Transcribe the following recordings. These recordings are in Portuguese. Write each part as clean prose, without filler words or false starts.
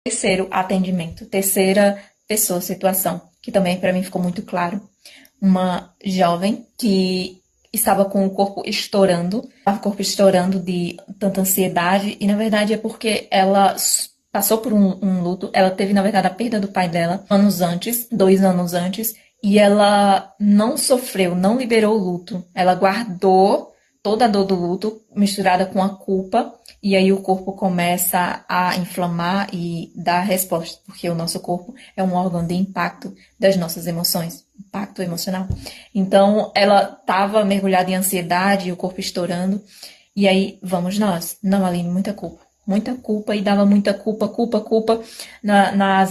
Terceiro atendimento, terceira pessoa, situação, que também para mim ficou muito claro. Uma jovem que estava com o corpo estourando, de tanta ansiedade, e na verdade é porque ela passou por um luto, ela teve na verdade a perda do pai dela anos antes, 2 anos antes, e ela não sofreu, não liberou o luto, ela guardou toda a dor do luto misturada com a culpa, e aí o corpo começa a inflamar e dar resposta, porque o nosso corpo é um órgão de impacto das nossas emoções, impacto emocional. Então, ela estava mergulhada em ansiedade, o corpo estourando, e aí vamos nós. Não, Aline, muita culpa, e dava muita culpa nas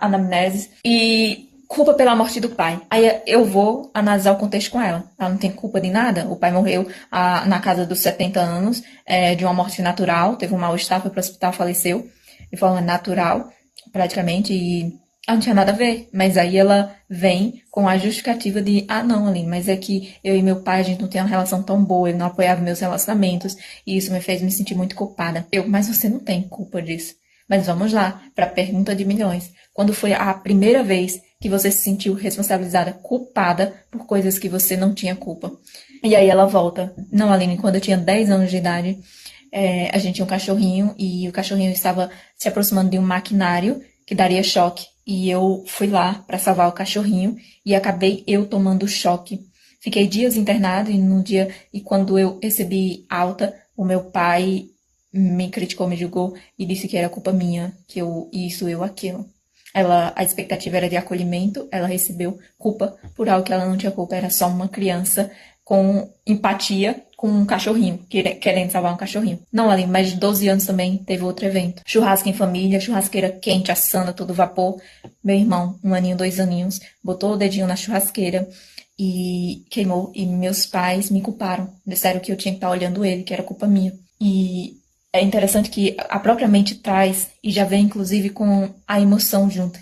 anamneses, e culpa pela morte do pai. Aí eu vou analisar o contexto com ela. Ela não tem culpa de nada. O pai morreu na casa dos 70 anos, de uma morte natural, teve um mal-estar, foi para o hospital, faleceu de forma natural, praticamente, e ela não tinha nada a ver. Mas aí ela vem com a justificativa de, não, Aline, mas é que eu e meu pai, a gente não tem uma relação tão boa, ele não apoiava meus relacionamentos, e isso me fez me sentir muito culpada. Mas você não tem culpa disso. Mas vamos lá, para a pergunta de milhões. Quando foi a primeira vez que você se sentiu responsabilizada, culpada por coisas que você não tinha culpa? E aí ela volta. Não, Aline, quando eu tinha 10 anos de idade, a gente tinha um cachorrinho e o cachorrinho estava se aproximando de um maquinário que daria choque. E eu fui lá para salvar o cachorrinho e acabei eu tomando choque. Fiquei dias internado e quando eu recebi alta, o meu pai me criticou, me julgou e disse que era culpa minha, que eu aquilo. A expectativa era de acolhimento, ela recebeu culpa por algo que ela não tinha culpa, era só uma criança com empatia com um cachorrinho, querendo salvar um cachorrinho. Não, ali, mais de 12 anos também teve outro evento. Churrasco em família, churrasqueira quente, assando, todo vapor. Meu irmão, 1 aninho, 2 aninhos, botou o dedinho na churrasqueira e queimou. E meus pais me culparam. Disseram que eu tinha que estar olhando ele, que era culpa minha. E é interessante que a própria mente traz e já vem, inclusive, com a emoção junto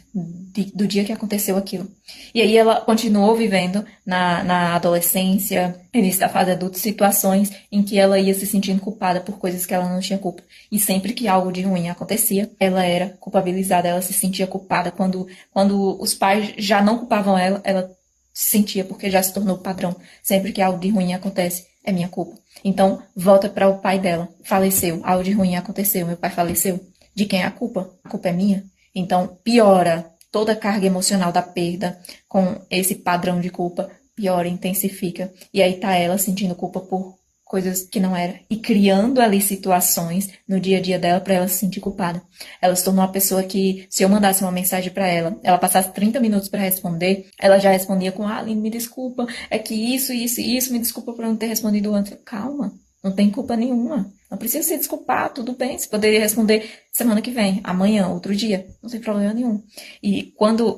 do dia que aconteceu aquilo. E aí ela continuou vivendo na adolescência, início da fase adulta, situações em que ela ia se sentindo culpada por coisas que ela não tinha culpa. E sempre que algo de ruim acontecia, ela era culpabilizada, ela se sentia culpada. Quando os pais já não culpavam ela se sentia, porque já se tornou padrão. Sempre que algo de ruim acontece, é minha culpa. Então, volta para o pai dela. Faleceu, algo de ruim aconteceu, meu pai faleceu. De quem é a culpa? A culpa é minha. Então, piora toda a carga emocional da perda com esse padrão de culpa, piora, intensifica. E aí tá ela sentindo culpa por coisas que não era. E criando ali situações no dia a dia dela para ela se sentir culpada. Ela se tornou uma pessoa que, se eu mandasse uma mensagem para ela passasse 30 minutos para responder, ela já respondia com, Aline, me desculpa, é que isso, me desculpa por não ter respondido antes. Calma, não tem culpa nenhuma. Não precisa se desculpar, tudo bem. Você poderia responder semana que vem, amanhã, outro dia. Não tem problema nenhum.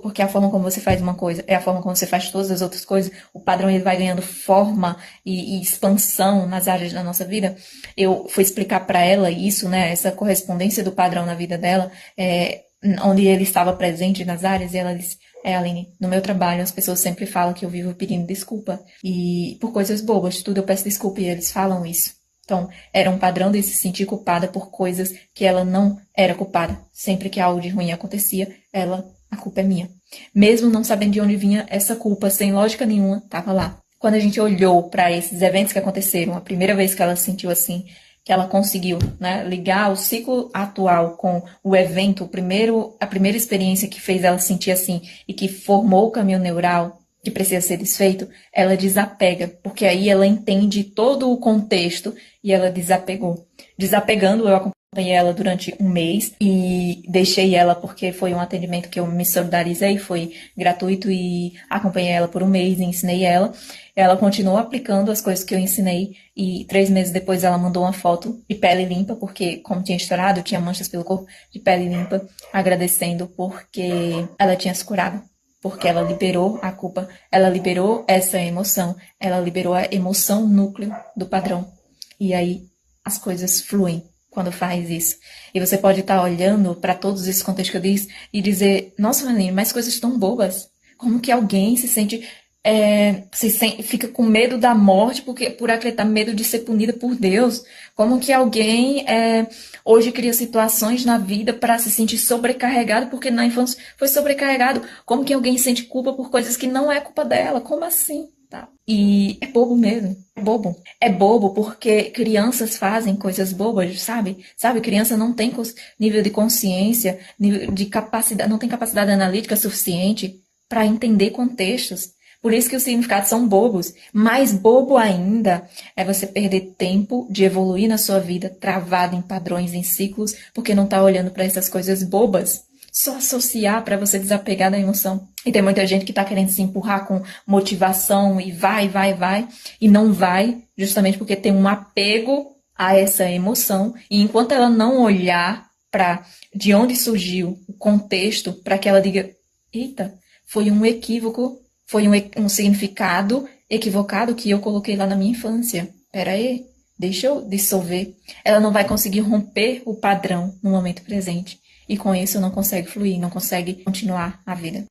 Porque a forma como você faz uma coisa é a forma como você faz todas as outras coisas, o padrão ele vai ganhando forma e expansão nas áreas da nossa vida. Eu fui explicar para ela isso, né, essa correspondência do padrão na vida dela, onde ele estava presente nas áreas, e ela disse, Aline, no meu trabalho as pessoas sempre falam que eu vivo pedindo desculpa. E por coisas bobas, tudo eu peço desculpa e eles falam isso. Então, era um padrão de se sentir culpada por coisas que ela não era culpada. Sempre que algo de ruim acontecia, a culpa é minha. Mesmo não sabendo de onde vinha essa culpa, sem lógica nenhuma, estava lá. Quando a gente olhou para esses eventos que aconteceram, a primeira vez que ela se sentiu assim, que ela conseguiu, né, ligar o ciclo atual com o evento, a primeira experiência que fez ela sentir assim e que formou o caminho neural que precisa ser desfeito, ela desapega, porque aí ela entende todo o contexto e ela desapegou. Desapegando, eu acompanhei ela durante um mês e deixei ela porque foi um atendimento que eu me solidarizei, foi gratuito e acompanhei ela por um mês e ensinei ela. Ela continuou aplicando as coisas que eu ensinei e 3 meses depois ela mandou uma foto de pele limpa, porque como tinha estourado, tinha manchas pelo corpo, de pele limpa, agradecendo porque ela tinha se curado. Porque ela liberou a culpa, ela liberou essa emoção, ela liberou a emoção núcleo do padrão. E aí as coisas fluem quando faz isso. E você pode estar olhando para todos esses contextos que eu disse e dizer, nossa, Aline, mas coisas tão bobas. Como que alguém se sente fica com medo da morte porque por acreditar medo de ser punida por Deus. Como que alguém hoje cria situações na vida para se sentir sobrecarregado porque na infância foi sobrecarregado? Como que alguém sente culpa por coisas que não é culpa dela? Como assim? Tá. E é bobo mesmo. É bobo. É bobo porque crianças fazem coisas bobas, sabe? Sabe, criança não tem nível de consciência, nível de capacidade, não tem capacidade analítica suficiente para entender contextos. Por isso que os significados são bobos. Mais bobo ainda é você perder tempo de evoluir na sua vida, travado em padrões, em ciclos, porque não está olhando para essas coisas bobas. Só associar para você desapegar da emoção. E tem muita gente que está querendo se empurrar com motivação e vai, e não vai, justamente porque tem um apego a essa emoção. E enquanto ela não olhar para de onde surgiu o contexto, para que ela diga, eita, foi um equívoco, foi um significado equivocado que eu coloquei lá na minha infância. Pera aí, deixa eu dissolver. Ela não vai conseguir romper o padrão no momento presente. E com isso não consegue fluir, não consegue continuar a vida.